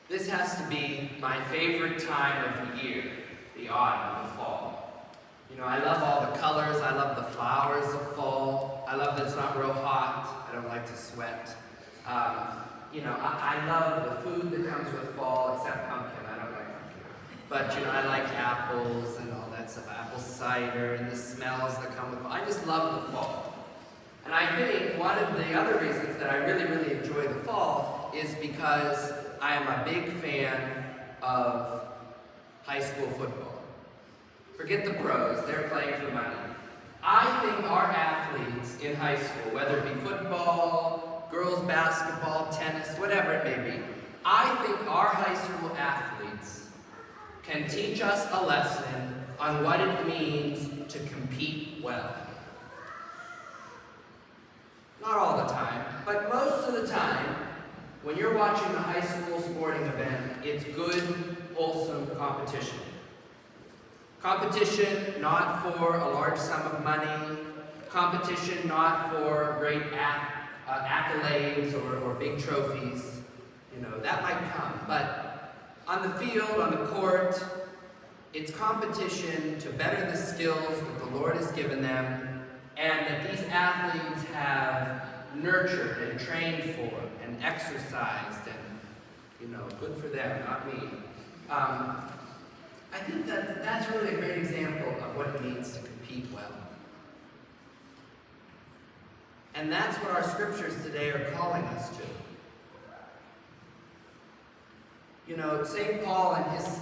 This has to be my favorite time of the year, the autumn, the fall. You know, I love all the colors, I love the flowers of fall, I love that it's not real hot, I don't like to sweat. I love the food that comes with fall, except pumpkin, I don't like pumpkin. But, I like apples and all that stuff, apple cider and the smells that come with fall. I just love the fall. And I think one of the other reasons that I really, really enjoy the fall is because I am a big fan of high school football. Forget the pros, they're playing for money. I think our athletes in high school, whether it be football, girls basketball, tennis, whatever it may be, I think our high school athletes can teach us a lesson on what it means to compete well. Not all the time, but most of the time, when you're watching a high school sporting event, it's good, wholesome competition. Competition not for a large sum of money, competition not for great accolades or big trophies. That might come, but on the field, on the court, it's competition to better the skills that the Lord has given them and that these athletes have nurtured and trained for and exercised and, good for them, not me. I think that's really a great example of what it means to compete well. And that's what our scriptures today are calling us to. St. Paul in his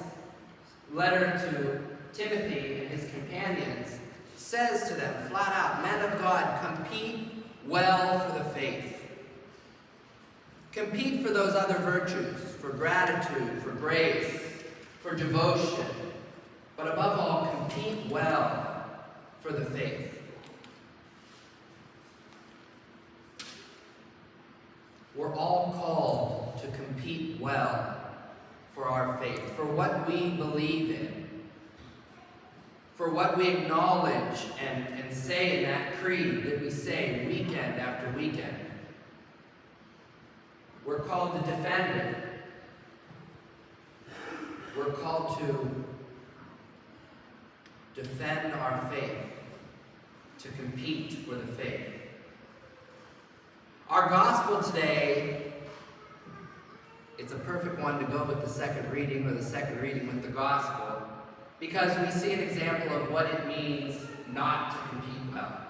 letter to Timothy and his companions says to them flat out, men of God, compete well for the faith. Compete for those other virtues, for gratitude, for grace, for devotion, but above all, compete well for the faith. We're all called to compete well for our faith, for what we believe in, for what we acknowledge and say in that creed that we say weekend after weekend. We're called to defend it. We're called to defend our faith, to compete for the faith. Our gospel today, it's a perfect one to go with the second reading or the second reading with the gospel, because we see an example of what it means not to compete well.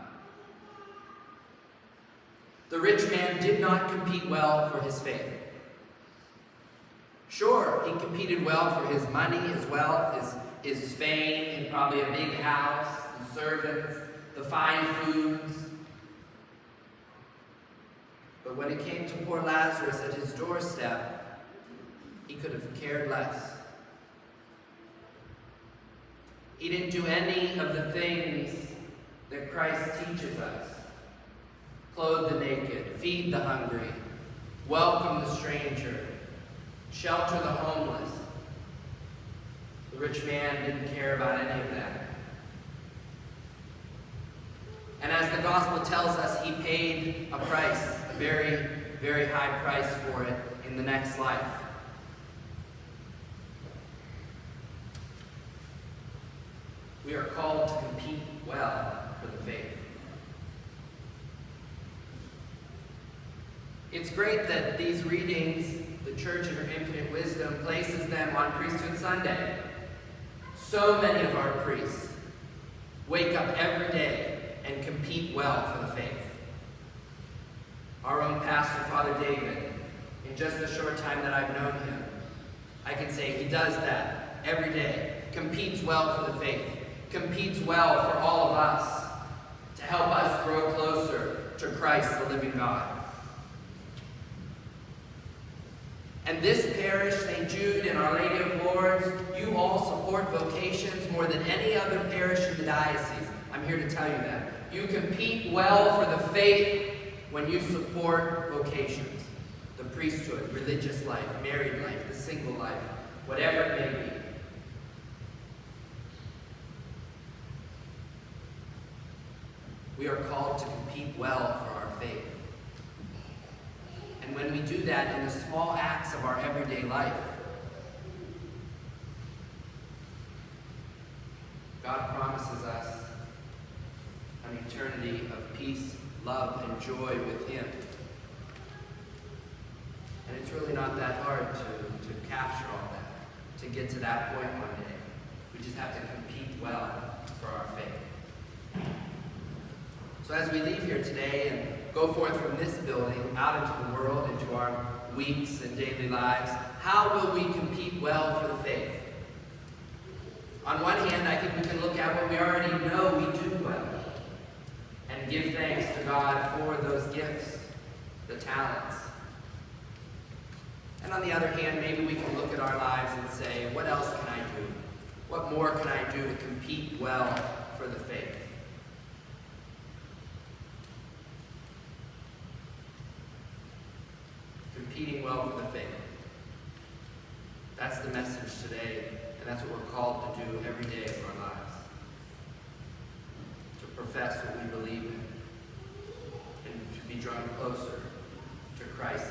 The rich man did not compete well for his faith. Sure, he competed well for his money, his wealth, his fame, and probably a big house, the servants, the fine foods. But when it came to poor Lazarus at his doorstep, he could have cared less. He didn't do any of the things that Christ teaches us. Clothe the naked, feed the hungry, welcome the stranger, shelter the homeless. The rich man didn't care about any of that. And as the gospel tells us, he paid a price, a very, very high price for it in the next life. We are called to compete well for the faith. It's great that these readings, the Church in her infinite wisdom places them on Priesthood Sunday. So many of our priests wake up every day and compete well for the faith. Our own pastor, Father David, in just the short time that I've known him, I can say he does that every day, competes well for the faith, competes well for all of us, to help us grow closer to Christ, the living God. And this parish, St. Jude and Our Lady of Lourdes, you all support vocations more than any other parish in the diocese. I'm here to tell you that. You compete well for the faith when you support vocations. The priesthood, religious life, married life, the single life, whatever it may be. We are called to compete well for our faith. And when we do that in the small acts of our everyday life, God promises us an eternity of peace, love, and joy with Him. And it's really not that hard to capture all that, to get to that point one day. We just have to compete well for our faith. So as we leave here today and go forth from this building out into the world, into our weeks and daily lives, how will we compete well for the faith? On one hand, I think we can look at what we already know we do well and give thanks to God for those gifts, the talents. And on the other hand, maybe we can look at our lives and say, what else can I do? What more can I do to compete well for the faith? Competing well for the faith. That's the message today, and that's what we're called to do every day of our lives. To profess what we believe in, and to be drawn closer to Christ